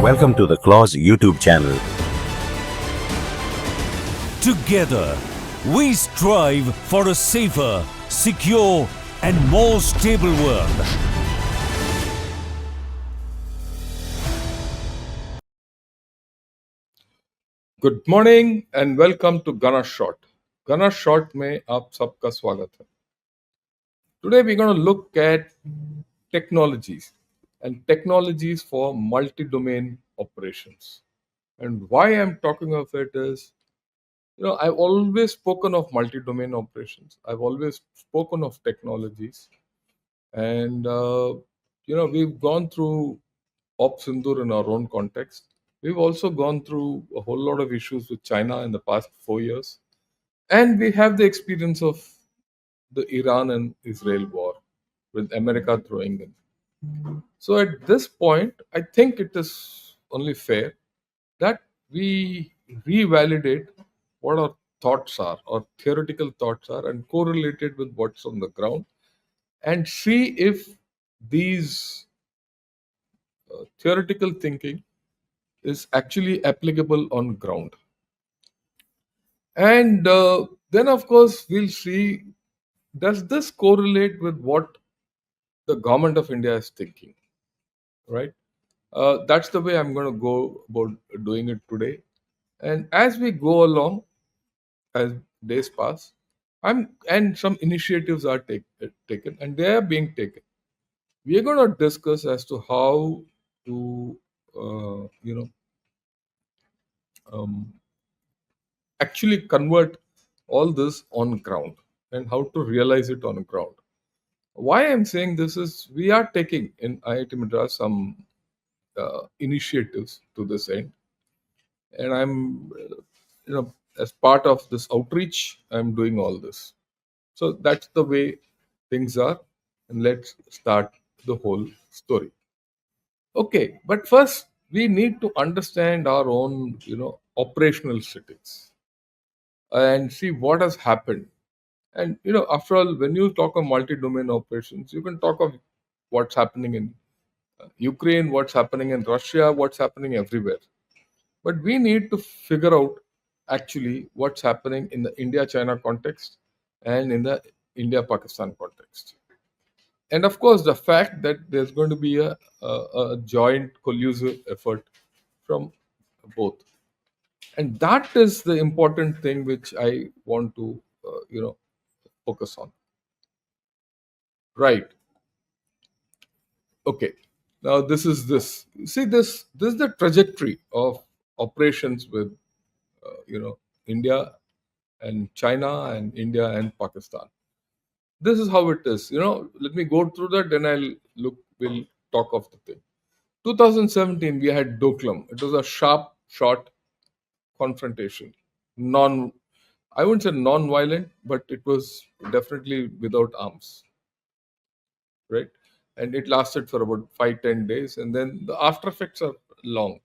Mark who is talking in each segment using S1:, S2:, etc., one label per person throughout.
S1: Welcome to the Clause YouTube channel.
S2: Together, we strive for a safer, secure, and more stable world.
S3: Good morning and welcome to गना shot. गना shot में आप सबका स्वागत है। Today we gonna look at technologies and technologies for multi-domain operations. And why I'm talking of it is, I've always spoken of multi-domain operations. I've always spoken of technologies, and we've gone through Op Sindur in our own context. We've also gone through a whole lot of issues with China in the past 4 years. And we have the experience of the Iran and Israel war with America throwing in. So at this point, I think it is only fair that we revalidate what our thoughts are, or theoretical thoughts are, and correlate it with what's on the ground and see if these theoretical thinking is actually applicable on ground. And then, of course, we'll see, does this correlate with what the government of India is thinking, right? That's the way I'm going to go about doing it today. And as we go along, as days pass, and some initiatives are taken, and they are being taken. We are going to discuss as to how to, um, actually convert all this on ground and how to realize it on ground. Why I'm saying this is we are taking in IIT Madras some initiatives to this end, and I'm, as part of this outreach, I'm doing all this. So that's the way things are, and let's start the whole story. Okay, but first we need to understand our own, operational settings and see what has happened. And after all, when you talk of multi-domain operations, you can talk of what's happening in Ukraine, what's happening in Russia, what's happening everywhere. But we need to figure out actually what's happening in the India-China context and in the India-Pakistan context. And of course, the fact that there's going to be a joint collusive effort from both. And that is the important thing which I want to, focus on. Right. Okay. Now this is this. See this. This is the trajectory of operations with, India and China and India and Pakistan. This is how it is. Let me go through that, then I'll look. We'll talk of the thing. 2017, we had Doklam. It was a sharp, short confrontation. I wouldn't say non-violent, but it was definitely without arms, right? And it lasted for about 5-10 days, and then the after effects are long.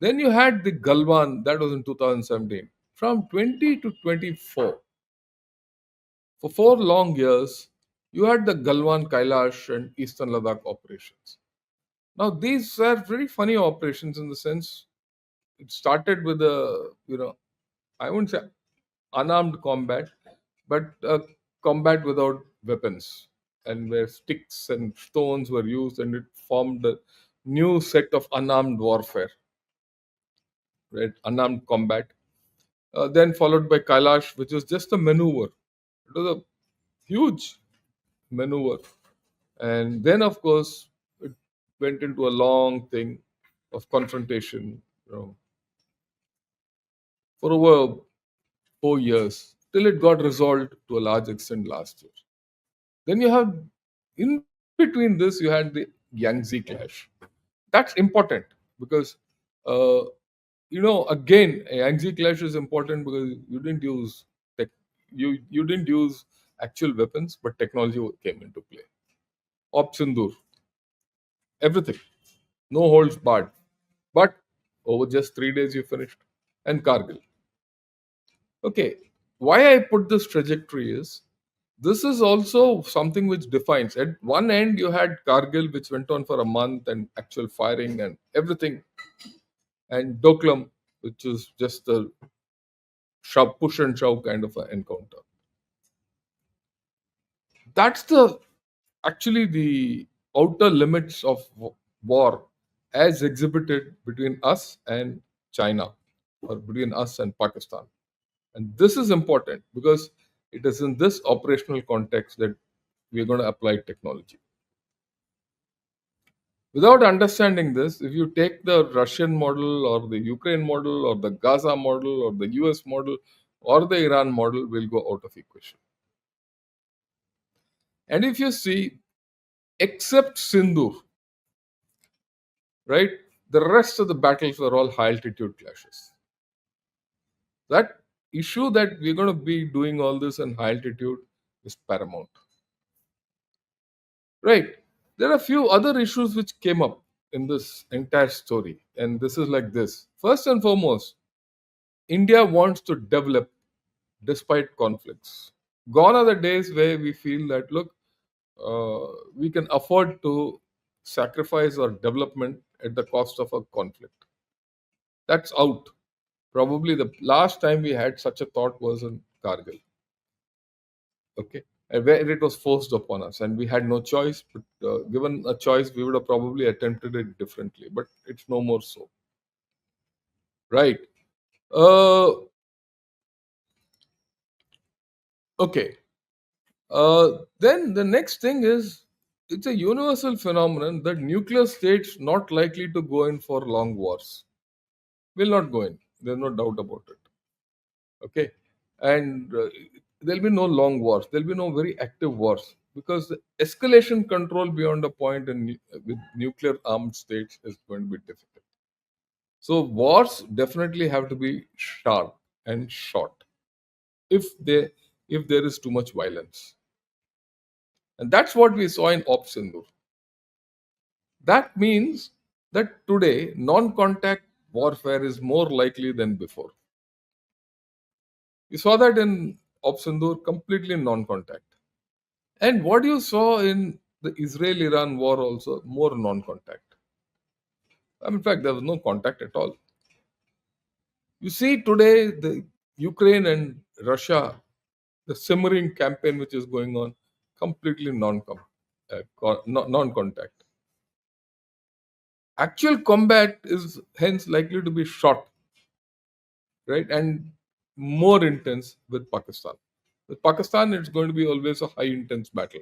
S3: Then you had the Galwan, that was in 2017. From 20 to 24, for 4 long years, you had the Galwan, Kailash, and Eastern Ladakh operations. Now, these are very funny operations in the sense it started with I wouldn't say unarmed combat, but combat without weapons, and where sticks and stones were used, and it formed a new set of unarmed warfare, right? Unarmed combat. Then followed by Kailash, which was just a maneuver. It was a huge maneuver. And then, of course, it went into a long thing of confrontation, for over 4 years, till it got resolved to a large extent last year. Then you have, in between this, you had the Yangtze clash. That's important because, uh, again, a Yangtze clash is important because you didn't use tech, you didn't use actual weapons, but technology came into play. Op Sindur, everything, no holds barred. But over just 3 days, you finished. And Kargil. Okay, why I put this trajectory is This is also something which defines. At one end, you had Kargil, which went on for a month and actual firing and everything, and Doklam, which is just a push and shove kind of an encounter. That's the actually the outer limits of war as exhibited between us and China or between us and Pakistan. And this is important because it is in this operational context that we are going to apply technology. Without understanding this, if you take the Russian model or the Ukraine model or the Gaza model or the US model or the Iran model, will go out of equation. And if you see, except Sindhu, right, the rest of the battles were all high altitude clashes. That issue that we're going to be doing all this in high altitude is paramount. Right. There are a few other issues which came up in this entire story, and this is like this. First and foremost, India wants to develop despite conflicts. Gone are the days where we feel that, look, we can afford to sacrifice our development at the cost of a conflict. That's out. Probably the last time we had such a thought was in Kargil. Okay. And where it was forced upon us, and we had no choice. But given a choice, we would have probably attempted it differently. But it's no more so. Right. Uh, okay. Then the next thing is, it's a universal phenomenon that nuclear states not likely to go in for long wars. Will not go in. There's no doubt about it. Okay. And there'll be no long wars. There'll be no very active wars because the escalation control beyond a point with nuclear armed states is going to be difficult. So wars definitely have to be sharp and short if they if there is too much violence. And that's what we saw in Op Sindhu. That means that today non-contact warfare is more likely than before. You saw that in Op Sindhu, completely non-contact. And what you saw in the Israel-Iran war also, more non-contact. In fact, there was no contact at all. You see today the Ukraine and Russia, the simmering campaign which is going on, completely non-contact. Actual combat is hence likely to be short, right, and more intense with Pakistan. With Pakistan, it's going to be always a high intense battle,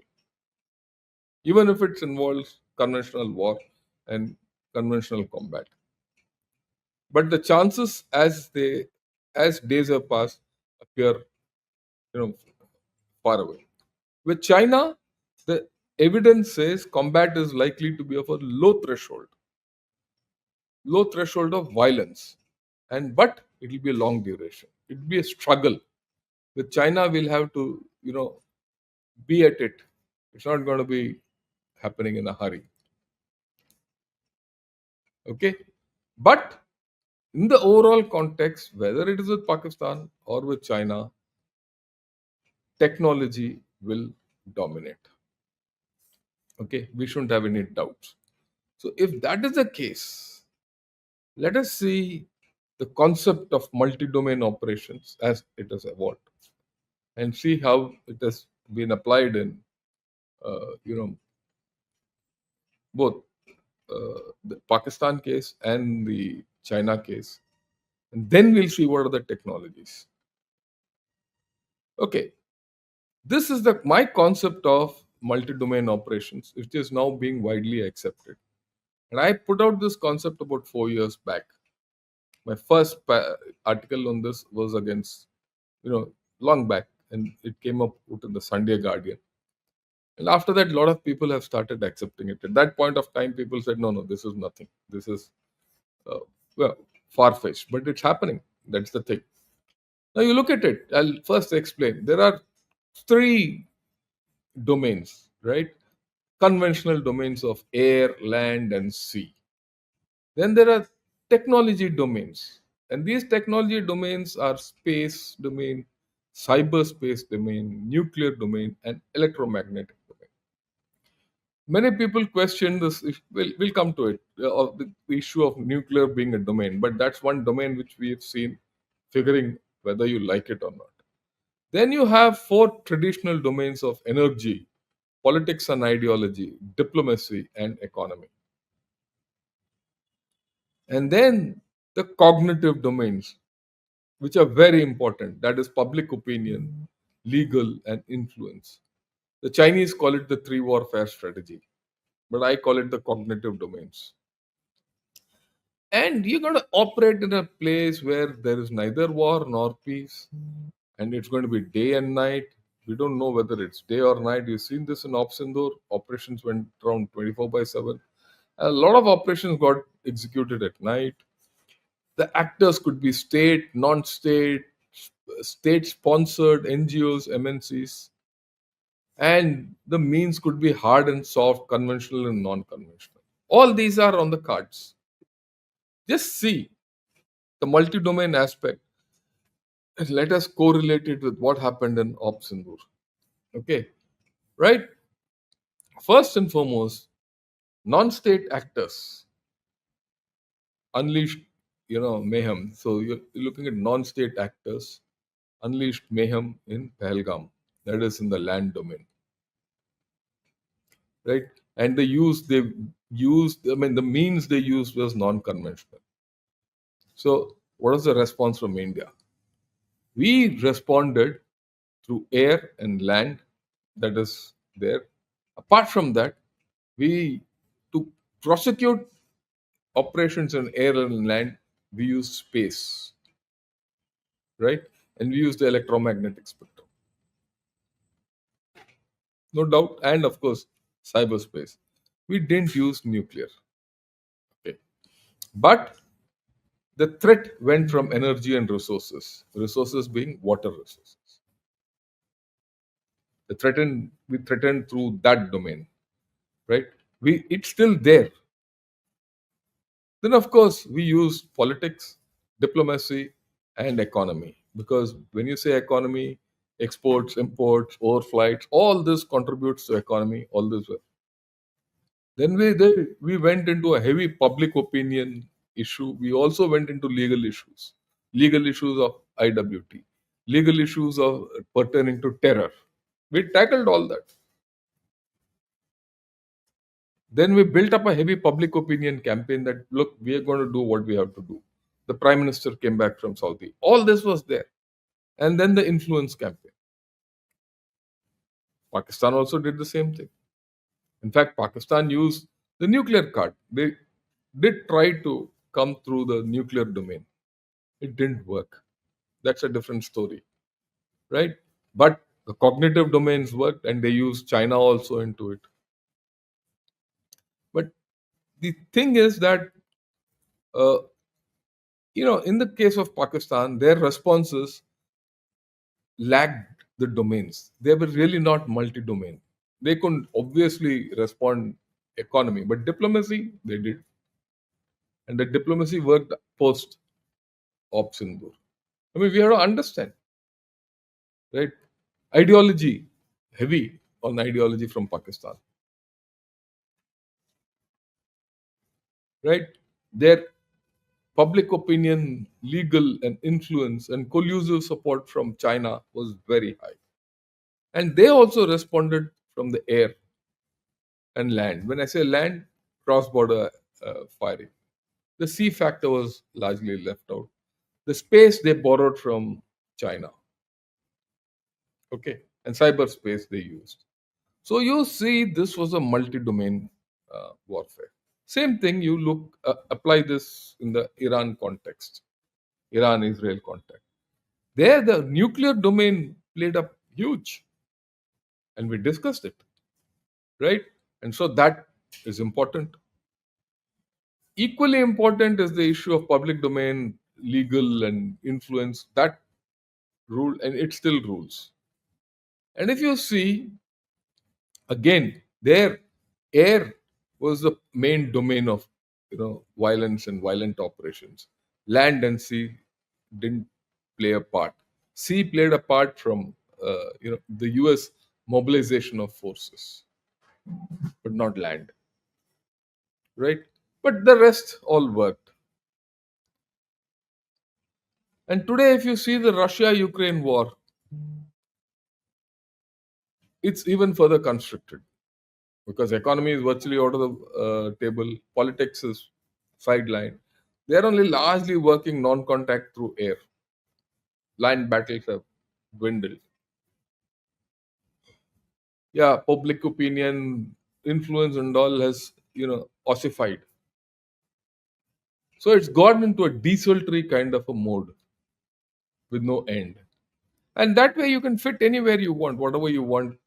S3: even if it involves conventional war and conventional combat. But the chances as days have passed appear, you know, far away. With China, the evidence says combat is likely to be of a low threshold of violence, and but it will be a long duration. It will be a struggle. With China, we'll have to, be at it. It's not going to be happening in a hurry. Okay, but in the overall context, whether it is with Pakistan or with China, technology will dominate. Okay, we shouldn't have any doubts. So, if that is the case, let us see the concept of multi-domain operations as it has evolved, and see how it has been applied in, both the Pakistan case and the China case, and then we'll see what are the technologies. Okay, this is the my concept of multi-domain operations, which is now being widely accepted. And I put out this concept about 4 years back. My first article on this was against, long back, and it came up in the Sunday Guardian. And after that, a lot of people have started accepting it. At that point of time, people said, no, this is nothing. This is, uh, well, far fetched, but it's happening. That's the thing. Now, you look at it, I'll first explain. There are three domains, right? Conventional domains of air, land, and sea. Then there are technology domains. And these technology domains are space domain, cyberspace domain, nuclear domain, and electromagnetic domain. Many people question this. We'll come to it, of the issue of nuclear being a domain, but that's one domain which we have seen figuring whether you like it or not. Then you have four traditional domains of energy, politics and ideology, diplomacy, and economy. And then the cognitive domains, which are very important, that is public opinion, legal, and influence. The Chinese call it the three warfare strategy, but I call it the cognitive domains. And you're going to operate in a place where there is neither war nor peace, and it's going to be day and night. We don't know whether it's day or night. You've seen this in Opsindur. Operations went around 24 by 7. A lot of operations got executed at night. The actors could be state, non state, state sponsored NGOs, MNCs, and the means could be hard and soft, conventional and non conventional. All these are on the cards. Just see the multi domain aspect and let us correlate it with what happened in Opsindur. Okay, right? First and foremost, non state actors unleashed mayhem. So you're looking at non state actors unleashed mayhem in Pahalgam, that is in the land domain, right? And they used, I mean, the means they used was non-conventional. So what was the response from India? We responded through air and land, that is there. Apart from that, we to prosecute operations on air and land, we used space, right? And we used the electromagnetic spectrum, no doubt, and of course, cyberspace. We didn't use nuclear. Okay. But the threat went from energy and resources being water resources. We threatened through that domain, right? It's still there. Then of course we use politics, diplomacy, and economy. Because when you say economy, exports, imports, overflights, all this contributes to economy, all this. Then we went into a heavy public opinion issue. We also went into legal issues of IWT, legal issues of pertaining to terror. We tackled all that. Then we built up a heavy public opinion campaign that look, we are going to do what we have to do. The Prime Minister came back from Saudi. All this was there. And then the influence campaign. Pakistan also did the same thing. In fact, Pakistan used the nuclear card. They did try to come through the nuclear domain. It didn't work. That's a different story, right? But the cognitive domains worked and they used China also into it. But the thing is that, uh, in the case of Pakistan, their responses lagged the domains. They were really not multi domain. They couldn't obviously respond economy, but diplomacy, they did. And the diplomacy worked post Op Sindur. I mean, we have to understand, right? Ideology, heavy on ideology from Pakistan, right? Their public opinion, legal and influence and collusive support from China was very high. And they also responded from the air and land. When I say land, cross border firing. The sea factor was largely left out. The space they borrowed from China. Okay. And cyberspace they used. So you see, this was a multi-domain warfare. Same thing. You apply this in the Iran context, Iran-Israel context. There, the nuclear domain played up huge, and we discussed it, right? And so that is important. Equally important is the issue of public domain, legal and influence. That rule, and it still rules. And if you see, again, there, air was the main domain of violence and violent operations. Land and sea didn't play a part. Sea played a part from the US mobilization of forces, but not land, right? But the rest all worked. And today, if you see the Russia-Ukraine war, it's even further constricted because economy is virtually out of the table, politics is sidelined. They are only largely working non-contact through air. Land battles have dwindled. Yeah, public opinion, influence, and all has ossified. So it's gone into a desultory kind of a mode with no end. And that way you can fit anywhere you want, whatever you want,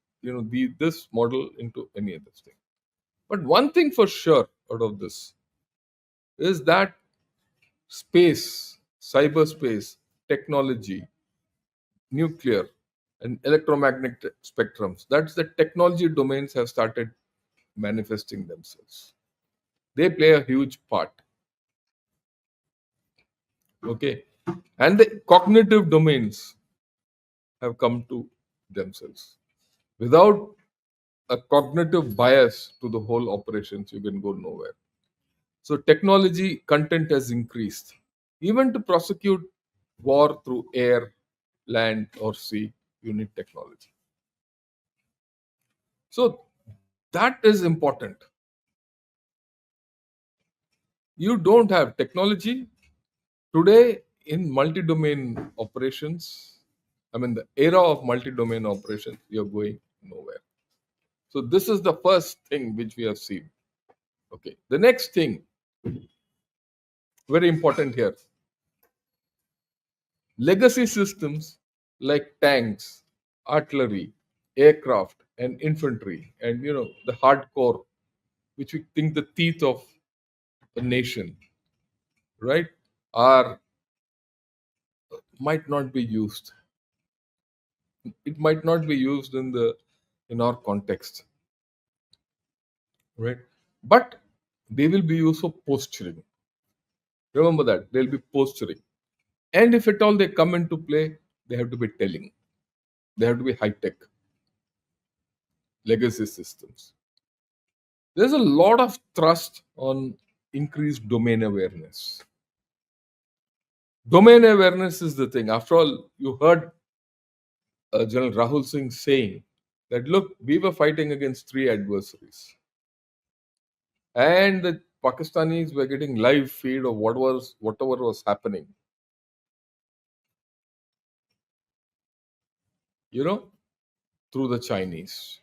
S3: this model into any other thing. But one thing for sure out of this is that space, cyberspace, technology, nuclear, and electromagnetic spectrums, that's the technology domains have started manifesting themselves. They play a huge part. Okay. And the cognitive domains have come to themselves. Without a cognitive bias to the whole operations, you can go nowhere. So technology content has increased. Even to prosecute war through air, land, or sea, you need technology. So that is important. You don't have technology today in multi-domain operations. I mean, the era of multi-domain operations, you're going nowhere. So this is the first thing which we have seen. Okay. The next thing, very important here, legacy systems like tanks, artillery, aircraft, and infantry, and the hardcore, which we think the teeth of a nation, right, are might not be used. It might not be used in our context, right? But they will be used for posturing. Remember that they'll be posturing, and if at all they come into play, they have to be telling. They have to be high tech legacy systems. There's a lot of thrust on increased domain awareness. Domain awareness is the thing. After all, you heard General Rahul Singh saying that look, we were fighting against three adversaries, and the Pakistanis were getting live feed of whatever was happening. Through the Chinese.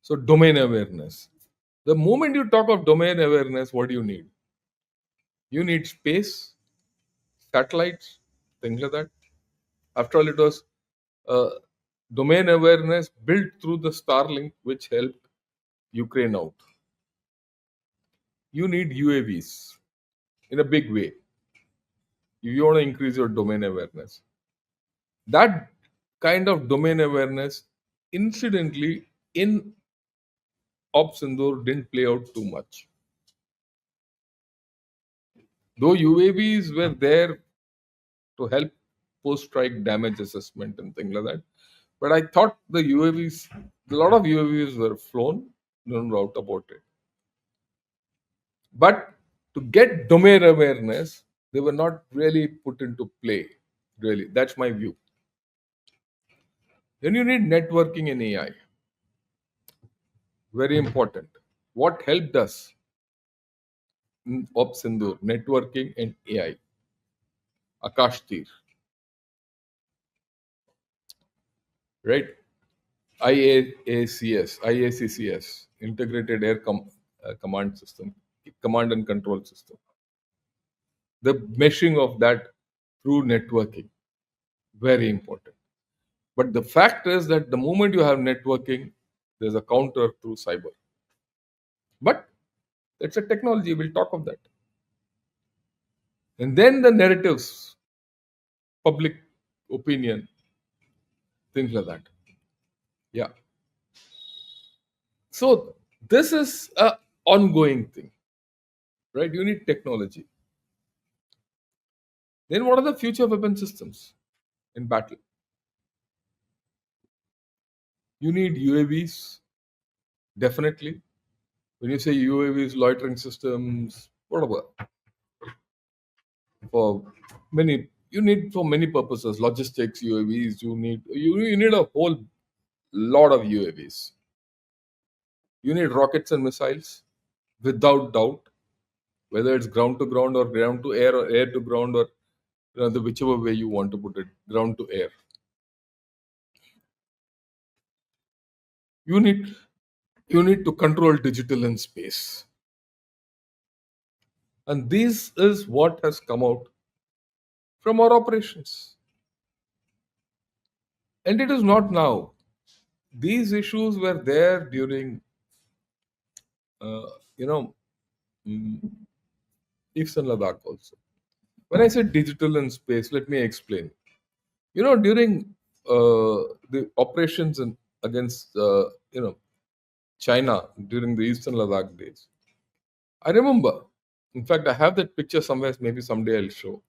S3: So domain awareness. The moment you talk of domain awareness, what do you need? You need space, satellites, things like that. After all, it was uh, domain awareness built through the Starlink, which helped Ukraine out. You need UAVs in a big way if you want to increase your domain awareness. That kind of domain awareness, incidentally, in Op Sindoor didn't play out too much. Though UAVs were there to help post-strike damage assessment and things like that. But I thought a lot of UAVs were flown, no doubt about it. But to get domain awareness, they were not really put into play. Really, that's my view. Then you need networking and AI. Very important. What helped us in Op Sindoor? Networking and AI. Akash Tir, right? IACCS, Integrated Command System, Command and Control System. The meshing of that through networking, very important. But the fact is that the moment you have networking, there's a counter through cyber. But it's a technology, we'll talk of that. And then the narratives, public opinion, things like that. Yeah. So this is a ongoing thing, right? You need technology. Then what are the future weapon systems? in battle. You need UAVs, definitely. When you say UAVs, loitering systems, whatever, for many, you need for many purposes, logistics, UAVs, you need a whole lot of UAVs. You need rockets and missiles, without doubt, whether it's ground to ground or ground to air or air to ground or the whichever way you want to put it, ground to air. You need you need to control digital in space, and this is what has come out from our operations. And it is not now. These issues were there during, uh, you know, mm, Eastern Ladakh also. When I said digital in space, let me explain. During the operations against, China during the Eastern Ladakh days, I remember. In fact, I have that picture somewhere. Maybe someday I'll show.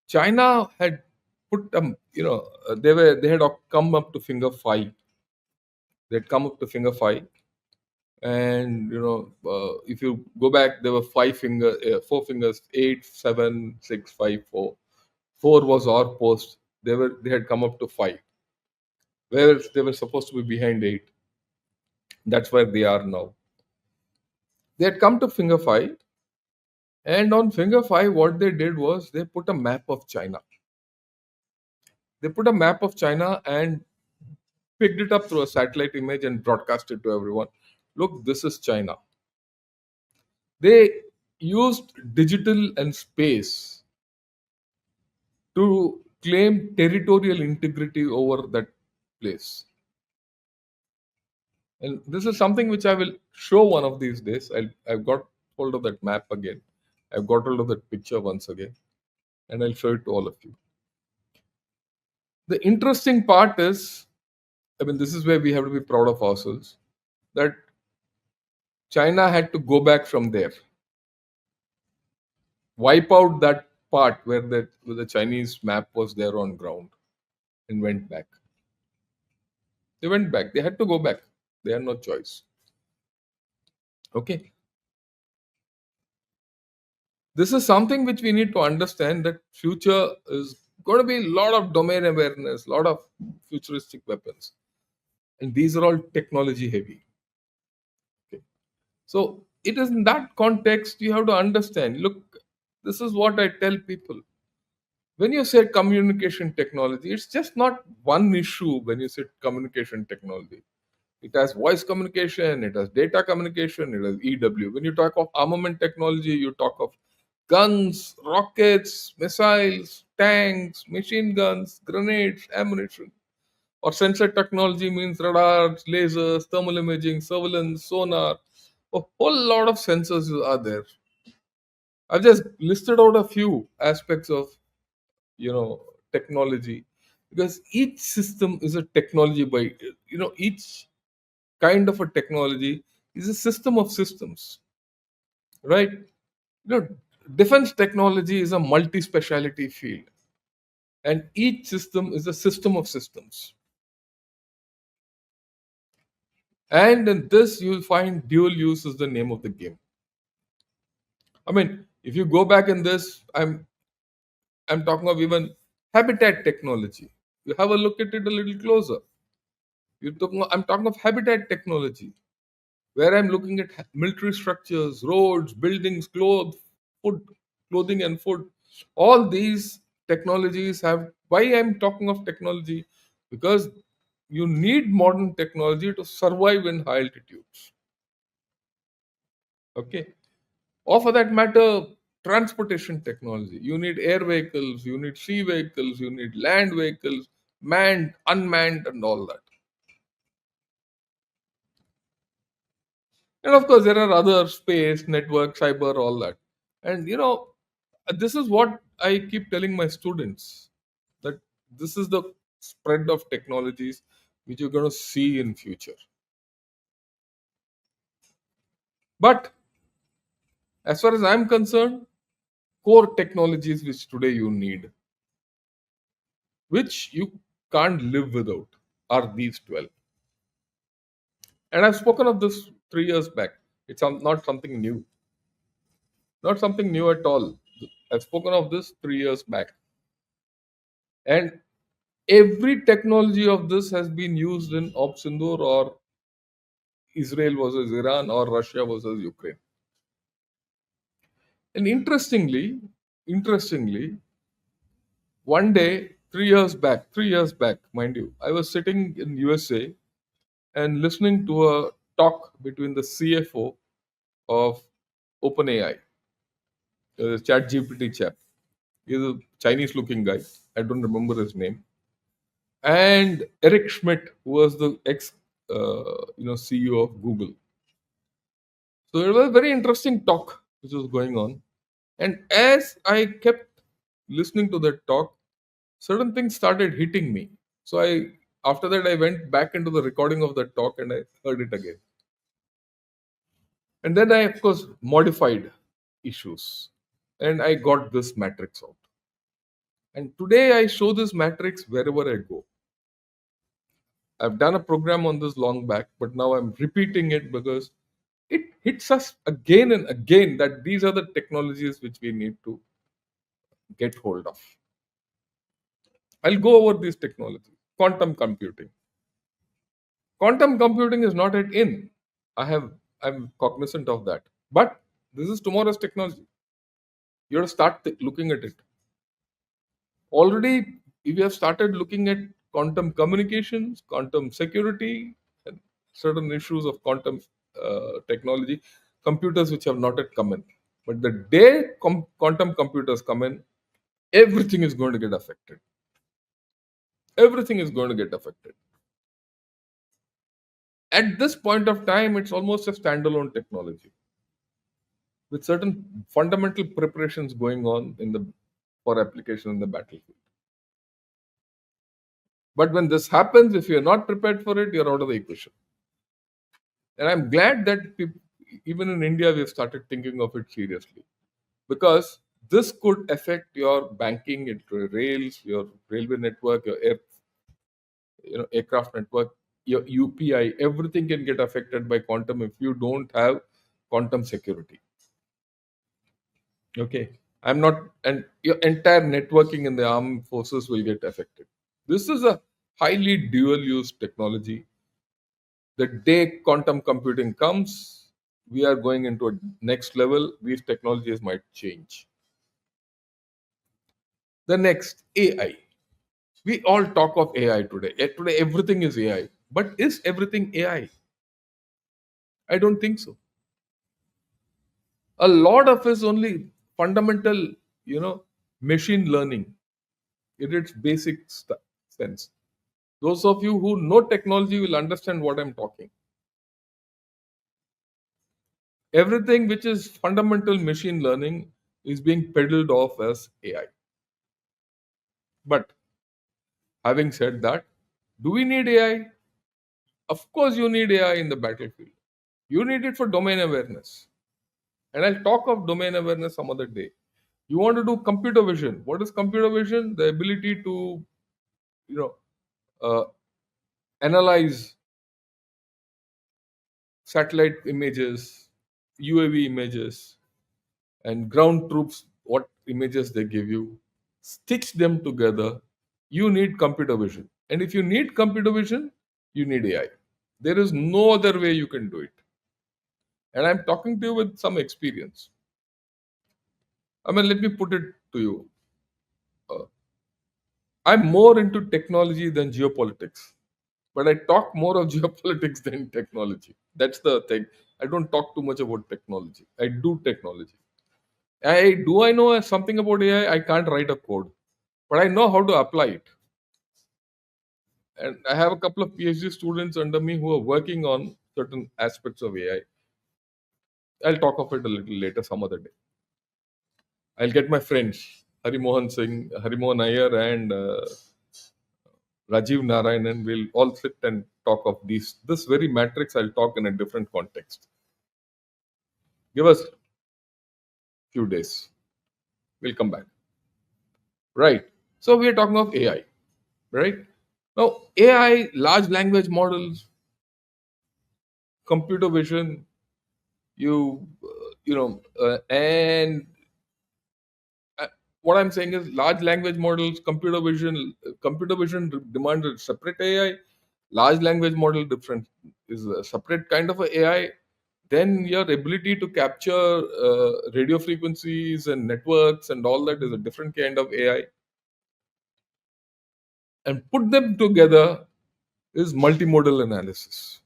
S3: China had put they had come up to finger five. They had come up to finger five, and if you go back, there were four fingers, 8, 7, 6, 5, 4. 4 was our post. They had come up to 5, whereas they were supposed to be behind 8. That's where they are now. They had come to finger 5, and on finger 5, what they did was they put a map of China. They put a map of China and picked it up through a satellite image and broadcast it to everyone. Look, this is China. They used digital and space to claim territorial integrity over that place. And this is something which I will show one of these days. I've got hold of that map again. I've got hold of that picture once again, and I'll show it to all of you. The interesting part is, this is where we have to be proud of ourselves, that China had to go back from there, wipe out that part where the Chinese map was there on ground, and went back. They went back. They had to go back. They had no choice. Okay. This is something which we need to understand, that future is going to be a lot of domain awareness, a lot of futuristic weapons. And these are all technology heavy. Okay. So it is in that context you have to understand. Look, this is what I tell people. When you say communication technology, it's just not one issue when you say communication technology. It has voice communication, it has data communication, it has EW. When you talk of armament technology, you talk of guns, rockets, missiles, tanks, machine guns, grenades, ammunition. Or sensor technology means radars, lasers, thermal imaging, surveillance, sonar. A whole lot of sensors are there. I've just listed out a few aspects of technology, because each system is a technology by each kind of a technology is a system of systems, right? Defense technology is a multi-speciality field, and each system is a system of systems. And in this, you'll find dual use is the name of the game. If you go back in this, I'm talking of even habitat technology. You have a look at it a little closer. I'm talking of habitat technology, where I'm looking at military structures, roads, buildings, food, clothing, and food. All these technologies have. Why I'm talking of technology? Because you need modern technology to survive in high altitudes. Okay, or for that matter, transportation technology. You need air vehicles, you need sea vehicles, you need land vehicles, manned, unmanned, and all that. And of course, there are other space, network, cyber, all that. And this is what I keep telling my students, that this is the spread of technologies which you're going to see in future. But as far as I'm concerned, core technologies which today you need. which you can't live without, are these 12. And I've spoken of this 3 years back. It's not something new, not something new at all. I've spoken of this 3 years back. And every technology of this has been used in Op Sindoor or Israel versus Iran or Russia versus Ukraine. And interestingly, one day, 3 years back, mind you, I was sitting in USA and listening to a talk between the CFO of OpenAI, Chat GPT chap. He's a Chinese looking guy. I don't remember his name. And Eric Schmidt, who was the ex CEO of Google. So it was a very interesting talk which was going on. And as I kept listening to that talk, certain things started hitting me. So after that I went back into the recording of that talk and I heard it again. And then I of course modified issues and I got this matrix out. And today I show this matrix wherever I go. I've done a program on this long back, but now I'm repeating it because it hits us again and again that these are the technologies which we need to get hold of. I'll go over these technologies. Quantum computing. Quantum computing is not yet in. I'm cognizant of that. But this is tomorrow's technology. You have to start looking at it. Already, if you have started looking at quantum communications, quantum security, and certain issues of quantum technology, computers which have not yet come in. But the day quantum computers come in, everything is going to get affected. Everything is going to get affected. At this point of time, it's almost a standalone technology with certain fundamental preparations going on for application in the battlefield. But when this happens, if you're not prepared for it, you're out of the equation. And I'm glad that even in India, we've started thinking of it seriously because this could affect your banking, your rails, your railway network, your aircraft network, your UPI. Everything can get affected by quantum if you don't have quantum security. Okay, I'm not, and your entire networking in the armed forces will get affected. This is a highly dual use technology. The day quantum computing comes, we are going into a next level. These technologies might change. The next, AI. We all talk of AI today. Today, everything is AI. But is everything AI? I don't think so. A lot of is only fundamental, machine learning in its basic sense. Those of you who know technology will understand what I'm talking. Everything which is fundamental machine learning is being peddled off as AI. But having said that, do we need AI? Of course, you need AI in the battlefield. You need it for domain awareness. And I'll talk of domain awareness some other day. You want to do computer vision. What is computer vision? The ability to, you know, uh, analyze satellite images, UAV images, and ground troops, what images they give you, stitch them together. You need computer vision. And if you need computer vision, you need AI. There is no other way you can do it. And I'm talking to you with some experience. I mean, let me put it to you. Uh, I'm more into technology than geopolitics, but I talk more of geopolitics than technology. That's the thing. I don't talk too much about technology. I do technology. I know something about AI. I can't write a code, but I know how to apply it. And I have a couple of PhD students under me who are working on certain aspects of AI. I'll talk of it a little later, some other day. I'll get my friends Harimohan Singh, Harimohan Iyer, and Rajiv Narayanan will all sit and talk of this very matrix. I'll talk in a different context. Give us a few days. We'll come back. Right. So we are talking of AI. right? Now, AI, large language models, computer vision, and uh, what I'm saying is large language models, computer vision demands a separate AI. Large language model different is a separate kind of a AI. Then your ability to capture radio frequencies and networks and all that is a different kind of AI. And put them together is multimodal analysis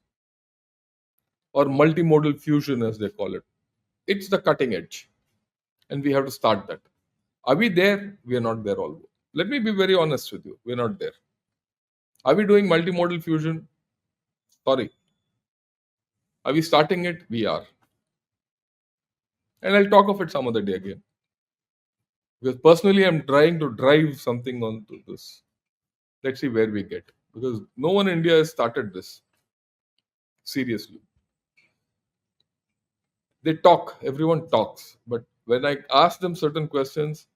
S3: or multimodal fusion, as they call it. It's the cutting edge, and we have to start that. Are we there? We are not there. All let me be very honest with you. We're not there. Are we doing multimodal fusion? Sorry. Are we starting it? We are. And I'll talk of it some other day again. Because personally, I'm trying to drive something onto this. Let's see where we get. Because no one in India has started this seriously. They talk, everyone talks. But when I ask them certain questions,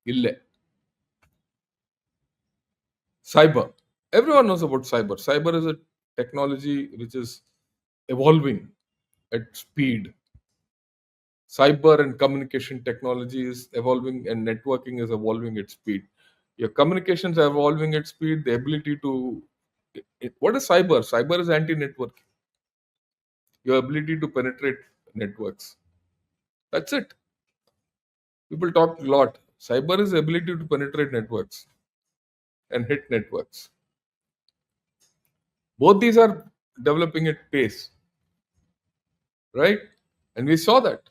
S3: ille. Cyber. Everyone knows about cyber. Cyber is a technology which is evolving at speed. Cyber and communication technology is evolving and networking is evolving at speed. Your communications are evolving at speed. The ability to what is cyber? Cyber is anti-network. Your ability to penetrate networks. That's it. People talk a lot. Cyber is the ability to penetrate networks and hit networks. Both these are developing at pace, right? And we saw that.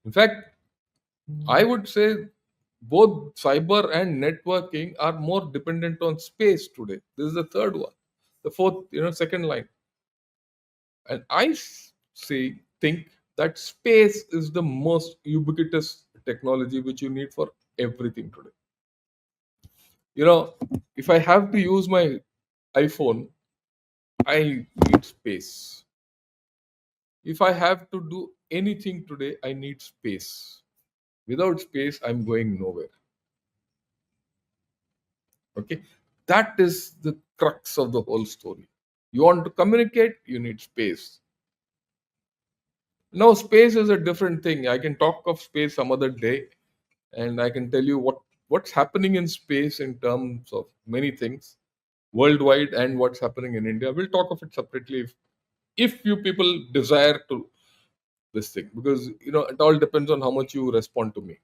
S3: In fact, I would say both cyber and networking are more dependent on space today. This is the third one. The fourth, second line. And think that space is the most ubiquitous technology which you need for everything today. If I have to use my iPhone, I need space. If I have to do anything today, I need space. Without space, I'm going nowhere. Okay, that is the crux of the whole story. You want to communicate, you need space. Now, space is a different thing. I can talk of space some other day, and I can tell you what's happening in space in terms of many things worldwide and what's happening in India. We'll talk of it separately if you people desire to this thing, because it all depends on how much you respond to me.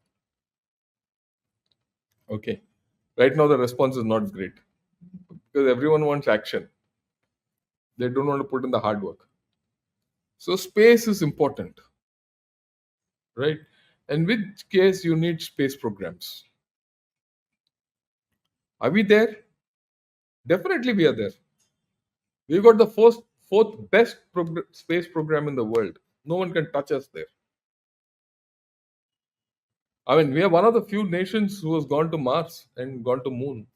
S3: Okay, right now the response is not great because everyone wants action. They don't want to put in the hard work. So space is important, right? In which case you need space programs. Are we there? Definitely we are there. We've got the fourth best space program in the world. No one can touch us there. I mean, we are one of the few nations who has gone to Mars and gone to Moon.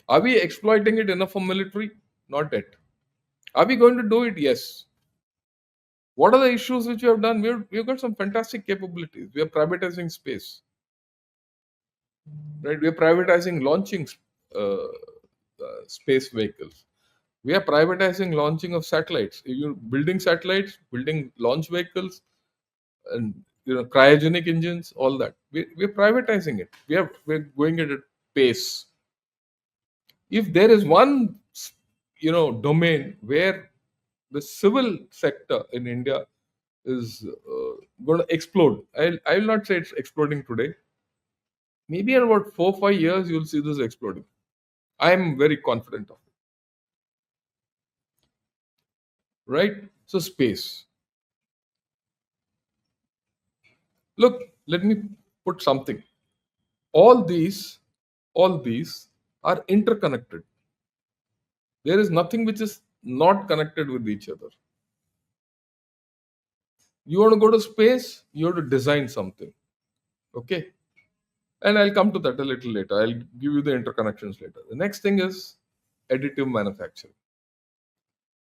S3: Are we exploiting it enough for military? Not yet. Are we going to do it? Yes. What are the issues which we have done? We've got some fantastic capabilities. We are privatizing space. Right? We are privatizing launching space vehicles. We are privatizing launching of satellites. You're building satellites, building launch vehicles, and cryogenic engines, all that. We're privatizing it. We're going at a pace. If there is one domain where the civil sector in India is going to explode, I will not say it's exploding today. Maybe in about 4-5 years you'll see this exploding. I am very confident of it. Right? So space. Look, let me put something. All these are interconnected. There is nothing which is not connected with each other. You want to go to space, you have to design something. Okay? And I'll come to that a little later. I'll give you the interconnections later. The next thing is additive manufacturing.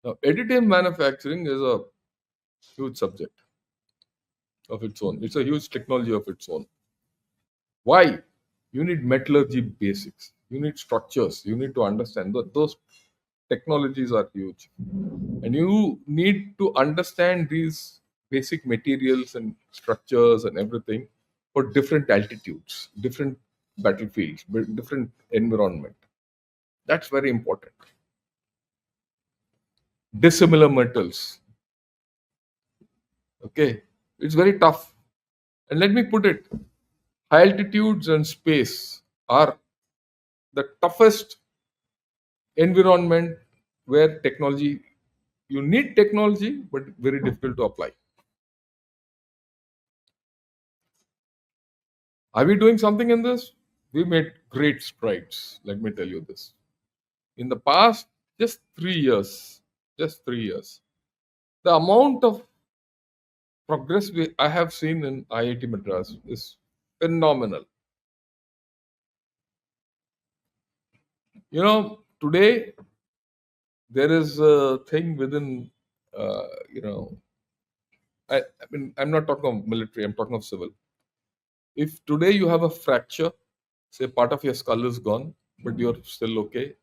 S3: Now, additive manufacturing is a huge subject of its own. It's a huge technology of its own. Why? You need metallurgy basics. You need structures. You need to understand that those technologies are huge. And you need to understand these basic materials and structures and everything for different altitudes, different battlefields, different environment. That's very important. Dissimilar metals. Okay. It's very tough. And let me put it, high altitudes and space are the toughest environment where technology, you need technology, but very difficult to apply. Are we doing something in this? We made great strides. Let me tell you this. In the past, just 3 years, just 3 years, the amount of progress I have seen in IIT Madras is phenomenal. Today there is a thing within, uh, you know, I mean, I'm not talking of military, I'm talking of civil. If today you have a fracture, say part of your skull is gone, but you're still okay,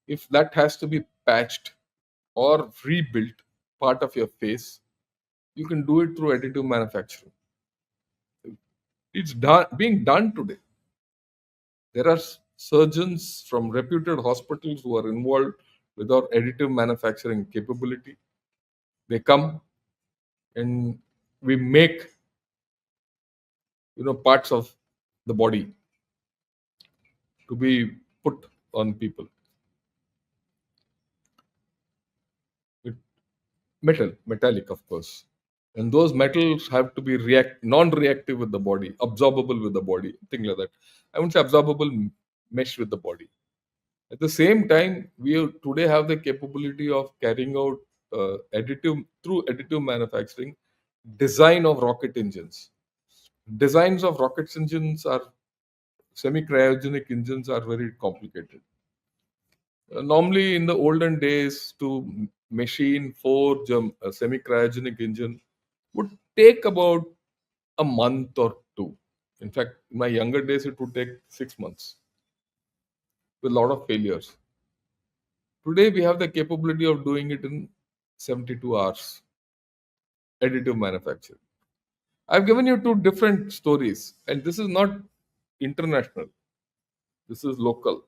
S3: if that has to be patched or rebuilt part of your face, you can do it through additive manufacturing. It's being done today. There are surgeons from reputed hospitals who are involved with our additive manufacturing capability. They come and we make parts of the body to be put on people. It, metallic, of course. And those metals have to be non-reactive with the body, absorbable with the body, thing like that. I wouldn't say absorbable, mesh with the body. At the same time, today have the capability of carrying out additive manufacturing, design of rocket engines. Designs of rocket engines are semi-cryogenic engines are very complicated. Normally, in the olden days, to machine forge a semi-cryogenic engine would take about a month or two. In fact, in my younger days, it would take 6 months with a lot of failures. Today, we have the capability of doing it in 72 hours, additive manufacturing. I've given you two different stories, and this is not international, this is local.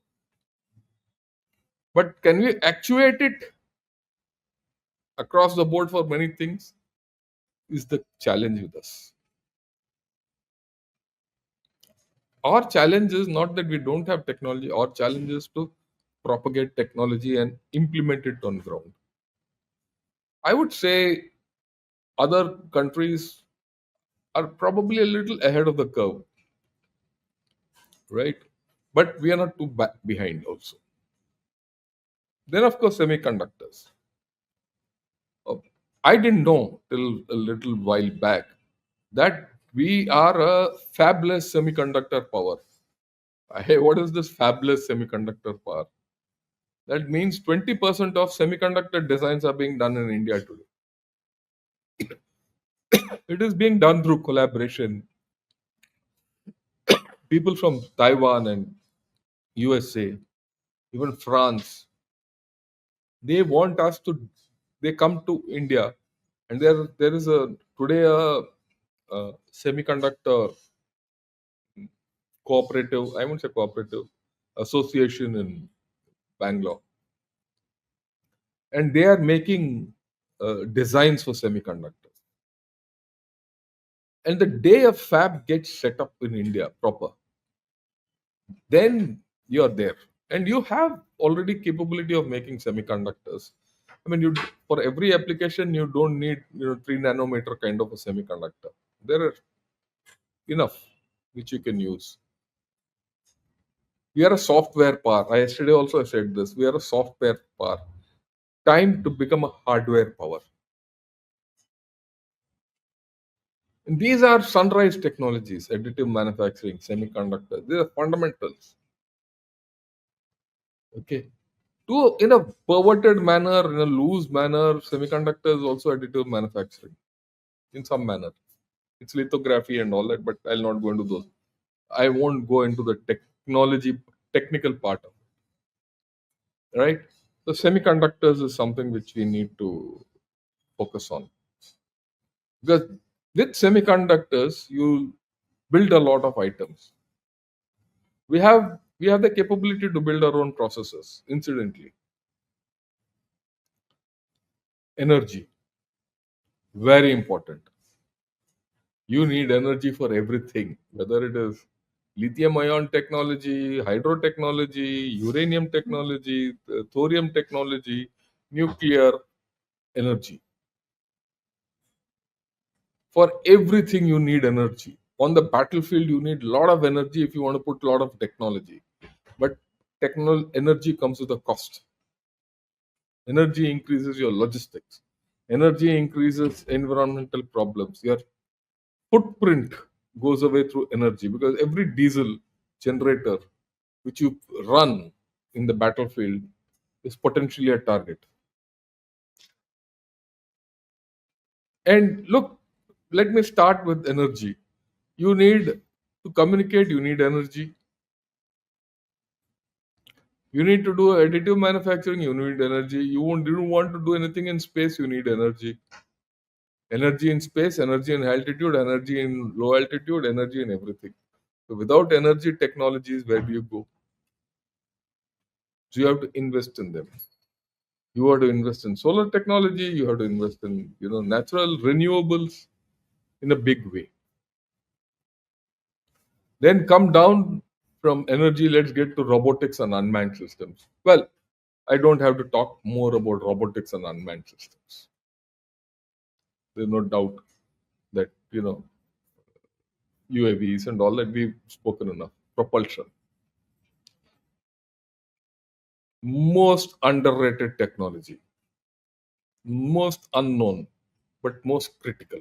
S3: But can we actuate it across the board for many things? Is the challenge with us. Our challenge is not that we don't have technology, our challenge is to propagate technology and implement it on ground. I would say other countries are probably a little ahead of the curve, right? But we are not too behind also. Then, of course, semiconductors. Uh, I didn't know till a little while back that we are a fabulous semiconductor power. Hey, what is this fabulous semiconductor power? That means 20% of semiconductor designs are being done in India today. It is being done through collaboration. People from Taiwan and USA, even France, they want us to. They come to India, and there is a today a semiconductor cooperative. I won't say cooperative association in Bangalore, and they are making designs for semiconductors. And the day a fab gets set up in India proper, then you're there, and you have already capability of making semiconductors. I mean, you for every application you don't need 3 nanometer kind of a semiconductor. There are enough which you can use. We are a software power. I yesterday also said this. We are a software power. Time to become a hardware power. And these are sunrise technologies: additive manufacturing, semiconductors. These are fundamentals. Okay. To in a perverted manner, in a loose manner, semiconductors also additive manufacturing in some manner. It's lithography and all that, but I'll not go into those. I won't go into the technology technical part of it, right? So semiconductors is something which we need to focus on, because with semiconductors you build a lot of items. We have the capability to build our own processors. Incidentally, energy, very important. You need energy for everything, whether it is lithium ion technology, hydro technology, uranium technology, thorium technology, nuclear energy. For everything you need energy. On the battlefield you need a lot of energy if you want to put a lot of technology, but energy comes with a cost. Energy increases your logistics, energy increases environmental problems. Your footprint goes away through energy, because every diesel generator which you run in the battlefield is potentially a target. And look, let me start with energy. You need to communicate, you need energy. You need to do additive manufacturing, you need energy. You don't want to do anything in space, you need energy. Energy in space, energy in altitude, energy in low altitude, energy in everything. So without energy technologies, where do you go? So you have to invest in them. You have to invest in solar technology, you have to invest in natural renewables in a big way. Then come down from energy, let's get to robotics and unmanned systems. Well, I don't have to talk more about robotics and unmanned systems. There's no doubt that UAVs and all that, we've spoken enough. Propulsion, most underrated technology, most unknown, but most critical.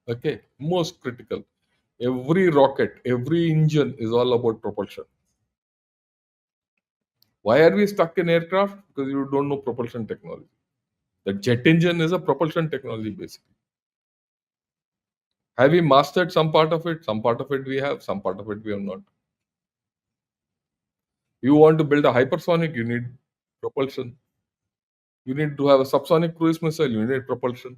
S3: Okay, most critical. Every rocket, every engine is all about propulsion. Why are we stuck in aircraft? Because you don't know propulsion technology. The jet engine is a propulsion technology, basically. Have we mastered some part of it? Some part of it we have, some part of it we have not. You want to build a hypersonic, you need propulsion. You need to have a subsonic cruise missile, you need propulsion.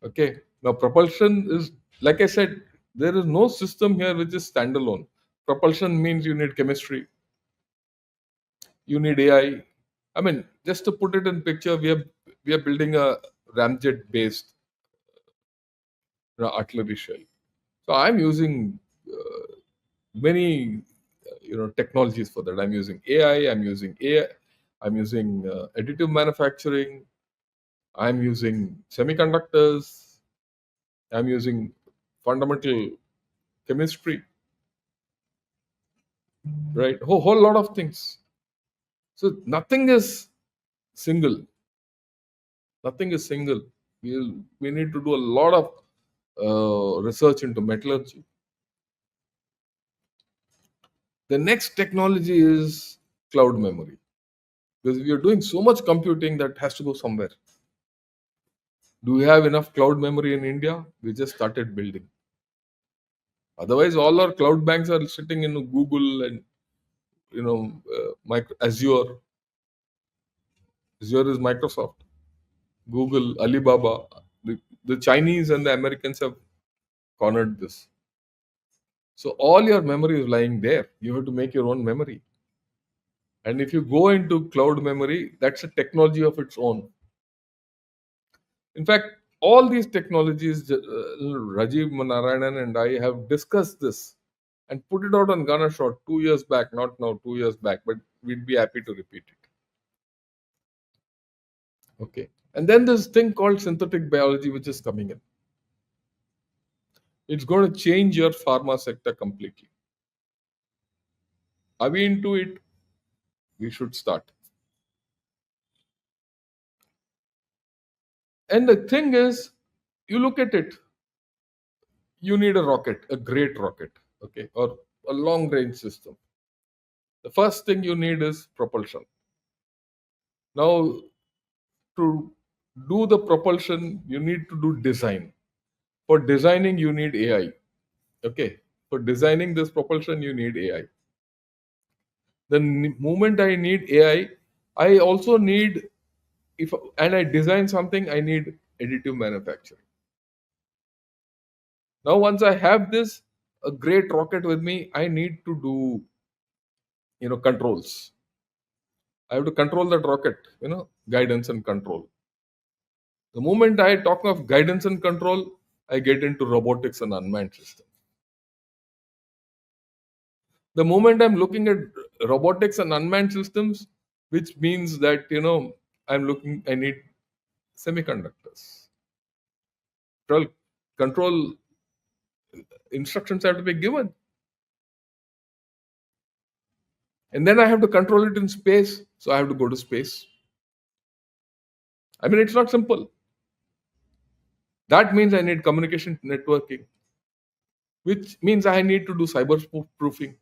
S3: Okay. Now, propulsion is, like I said, there is no system here which is standalone. Propulsion means you need chemistry, you need AI. I mean, just to put it in picture, we are building a ramjet based artillery shell. So I'm using many technologies for that. I'm using AI. I'm using AI. I'm using additive manufacturing. I'm using semiconductors. I'm using fundamental chemistry. Right, whole lot of things. So nothing is single. Nothing is single. We need to do a lot of research into metallurgy. The next technology is cloud memory, because we are doing so much computing that has to go somewhere. Do we have enough cloud memory in India? We just started building. Otherwise, all our cloud banks are sitting in Google and Azure. Azure is Microsoft. Google, Alibaba. The Chinese and the Americans have cornered this. So all your memory is lying there. You have to make your own memory. And if you go into cloud memory, that's a technology of its own. In fact, all these technologies, Rajiv Narayanan and I have discussed this and put it out on Ghana Shot 2 years back, not now, 2 years back, but we'd be happy to repeat it. Okay. And then this thing called synthetic biology, which is coming in. It's going to change your pharma sector completely. Are we into it? We should start. And the thing is, you look at it, you need a rocket, a great rocket, okay, or a long range system. The first thing you need is propulsion. Now, to do the propulsion, you need to do design. For designing, you need AI. Okay, for designing this propulsion, you need AI. The moment I need AI, I also need, if and I design something, I need additive manufacturing. Now, once I have this a great rocket with me, I need to do controls. I have to control that rocket, guidance and control. The moment I talk of guidance and control, I get into robotics and unmanned systems. The moment I'm looking at robotics and unmanned systems, which means that I need semiconductors. Control instructions have to be given, and then I have to control it in space. So I have to go to space. I mean, it's not simple. That means I need communication networking, which means I need to do cyber proofing.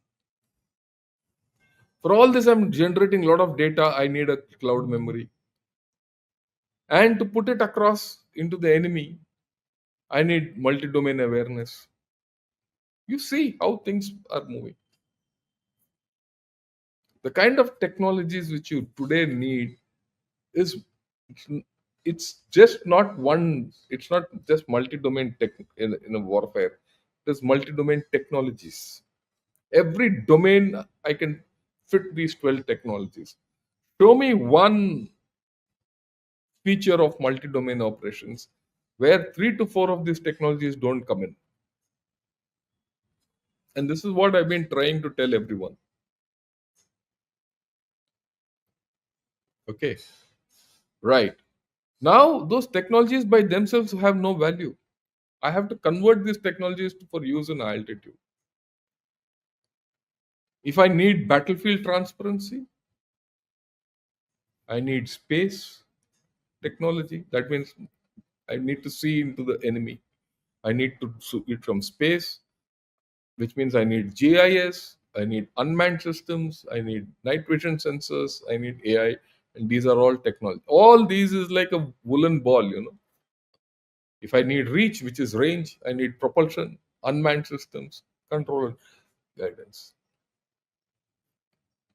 S3: For all this, I'm generating a lot of data. I need a cloud memory. And to put it across into the enemy, I need multi domain awareness. You see how things are moving. The kind of technologies which you today need is it's just not one, it's not just multi domain tech in a warfare. There's multi domain technologies. Every domain I can fit these 12 technologies. Show me one feature of multi-domain operations where 3 to 4 of these technologies don't come in. And this is what I've been trying to tell everyone. Okay, right. Now, those technologies by themselves have no value. I have to convert these technologies for use in altitude. If I need battlefield transparency, I need space technology. That means I need to see into the enemy. I need to see it from space, which means I need GIS, I need unmanned systems, I need night vision sensors, I need AI, and these are all technology. All these is like a woolen ball. If I need reach, which is range, I need propulsion, unmanned systems, control, and guidance.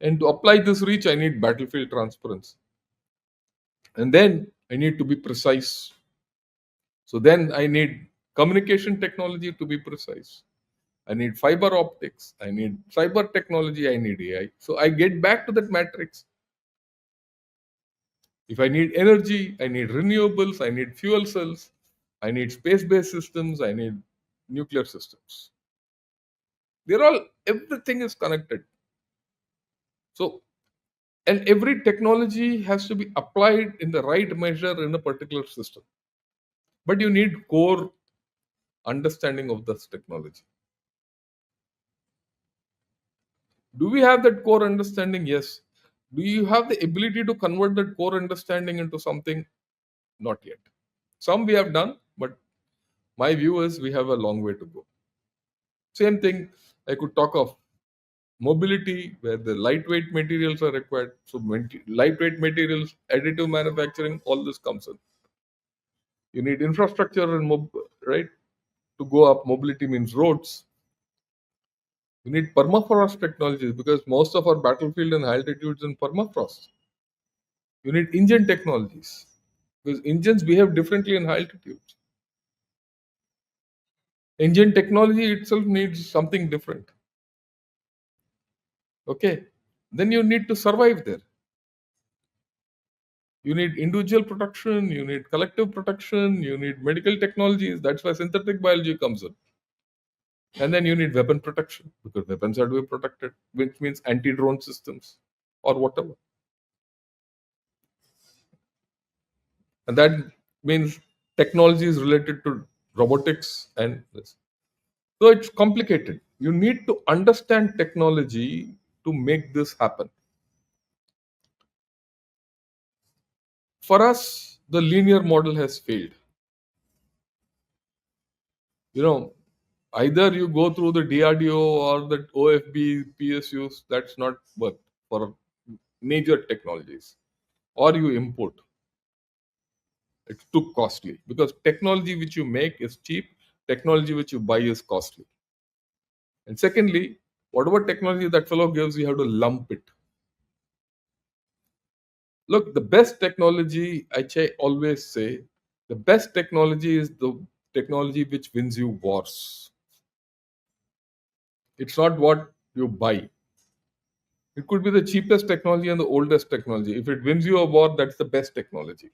S3: And to apply this reach, I need battlefield transparency. And then I need to be precise. So then I need communication technology to be precise. I need fiber optics. I need cyber technology. I need AI. So I get back to that matrix. If I need energy, I need renewables. I need fuel cells. I need space based systems. I need nuclear systems. Everything is connected. So, and every technology has to be applied in the right measure in a particular system. But you need core understanding of this technology. Do we have that core understanding? Yes. Do you have the ability to convert that core understanding into something? Not yet. Some we have done, but my view is we have a long way to go. Same thing, I could talk of mobility where the lightweight materials are required. So, lightweight materials, additive manufacturing, all this comes in. You need infrastructure and right to go up. Mobility means roads. You need permafrost technologies because most of our battlefield and altitudes in permafrost. You need engine technologies because engines behave differently in high altitudes. Engine technology itself needs something different. Okay, then you need to survive there. You need individual protection, you need collective protection, you need medical technologies. That's why synthetic biology comes in. And then you need weapon protection because weapons are to be protected, which means anti drone systems or whatever. And that means technology is related to robotics and this. So it's complicated. You need to understand technology to make this happen. For us, the linear model has failed. You know, either you go through the DRDO or the OFB, PSUs, that's not work for major technologies, or you import. It's too costly because technology which you make is cheap, technology which you buy is costly. And secondly, whatever technology that fellow gives, you have to lump it. Look, the best technology, always say, the best technology is the technology which wins you wars. It's not what you buy. It could be the cheapest technology and the oldest technology. If it wins you a war, that's the best technology.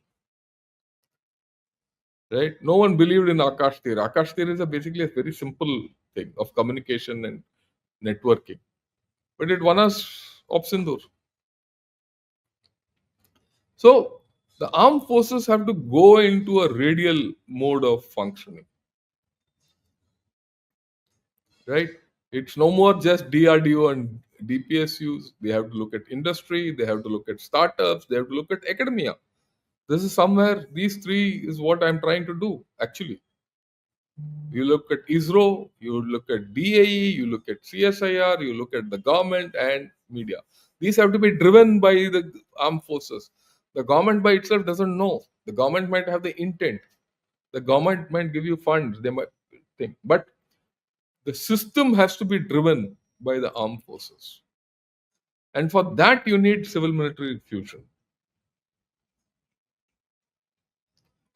S3: Right? No one believed in Akash Tir. Akash Tir is basically a very simple thing of communication and networking. But it won us Op Sindur. So the armed forces have to go into a radial mode of functioning. Right? It's no more just DRDO and DPSUs. They have to look at industry, they have to look at startups, they have to look at academia. This is somewhere, these three is what I'm trying to do actually. You look at ISRO, you look at DAE, you look at CSIR, you look at the government and media. These have to be driven by the armed forces. The government by itself doesn't know. The government might have the intent. The government might give you funds. They might think. But the system has to be driven by the armed forces. And for that, you need civil military fusion.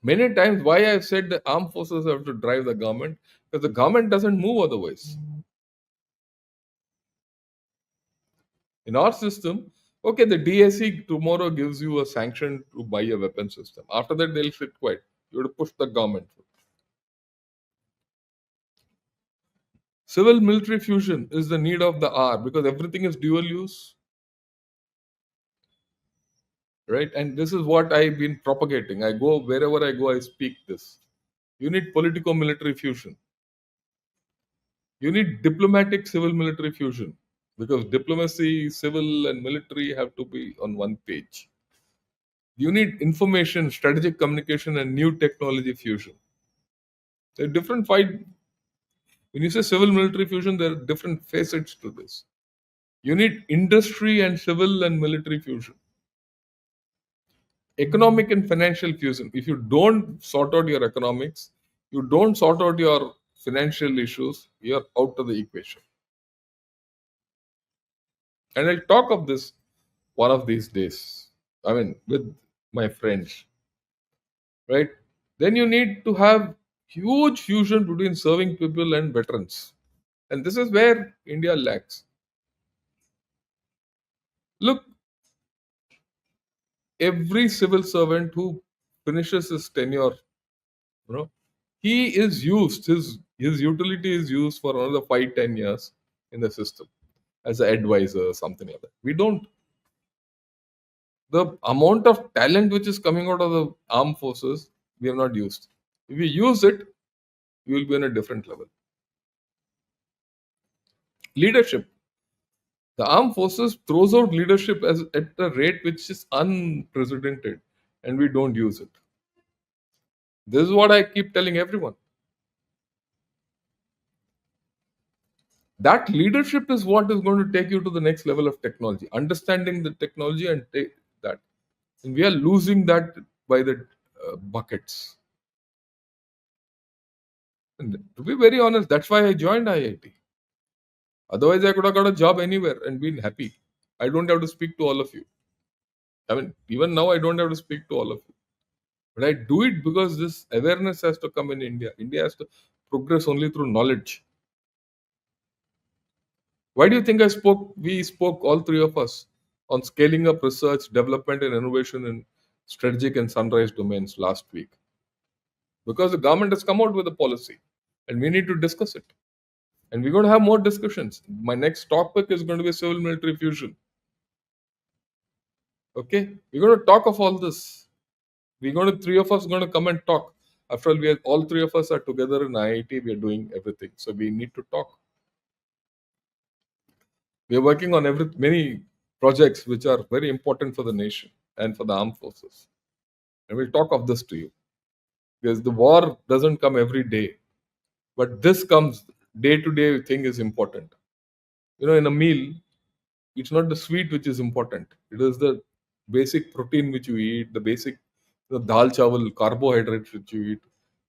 S3: Many times, why I said the armed forces have to drive the government, because the government doesn't move otherwise. In our system, okay, the DSC tomorrow gives you a sanction to buy a weapon system. After that, they'll sit quiet. You have to push the government. Civil military fusion is the need of the hour because everything is dual use, right? And this is what I've been propagating. I go wherever I go, I speak this. You need politico military fusion. You need diplomatic civil military fusion because diplomacy, civil, and military have to be on one page. You need information, strategic communication, and new technology fusion. There are different fight. When you say civil military fusion, there are different facets to this. You need industry and civil and military fusion. Economic and financial fusion. If you don't sort out your economics, you don't sort out your financial issues, you're out of the equation. And I'll talk of this one of these days. I mean, with my friends, right? Then you need to have huge fusion between serving people and veterans. And this is where India lacks. Look, every civil servant who finishes his tenure, you know, he is used, his utility is used for another 5-10 years in the system as an advisor or something like that. We don't. The amount of talent which is coming out of the armed forces, we have not used. If we use it, we will be on a different level. Leadership. The armed forces throws out leadership as at a rate which is unprecedented, and we don't use it. This is what I keep telling everyone. That leadership is what is going to take you to the next level of technology. Understanding the technology and take that. And we are losing that by the buckets. And to be very honest, that's why I joined IIT. Otherwise, I could have got a job anywhere and been happy. I don't have to speak to all of you. I mean, even now, I don't have to speak to all of you. But I do it because this awareness has to come in India. India has to progress only through knowledge. Why do you think we spoke, all three of us, on scaling up research, development, and innovation in strategic and sunrise domains last week? Because the government has come out with a policy and we need to discuss it. And we're going to have more discussions. My next topic is going to be civil military fusion. Okay? We're going to talk of all this. Three of us going to come and talk. After all, all three of us are together in IIT. We are doing everything. So we need to talk. We are working on many projects which are very important for the nation and for the armed forces. And we'll talk of this to you. Because the war doesn't come every day. But this comes day to day thing is important. In a meal, it's not the sweet which is important. It is the basic protein which you eat, the basic dal chawal, carbohydrates which you eat.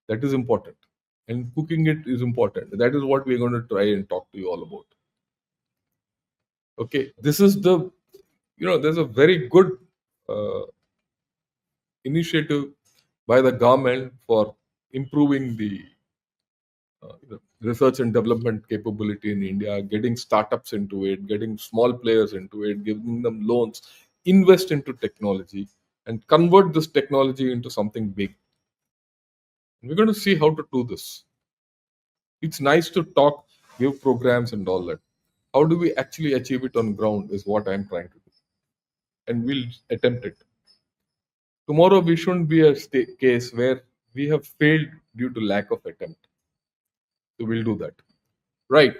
S3: That is important. and cooking it is important. That is what we're going to try and talk to you all about. Okay, this is the, there's a very good uh, initiative by the government for improving the research and development capability in India, getting startups into it, getting small players into it, giving them loans, invest into technology, and convert this technology into something big. And we're going to see how to do this. It's nice to talk, give programs, and all that. How do we actually achieve it on ground is what I'm trying to do. And we'll attempt it. Tomorrow, we shouldn't be a case where we have failed due to lack of attempt. So we'll do that. Right.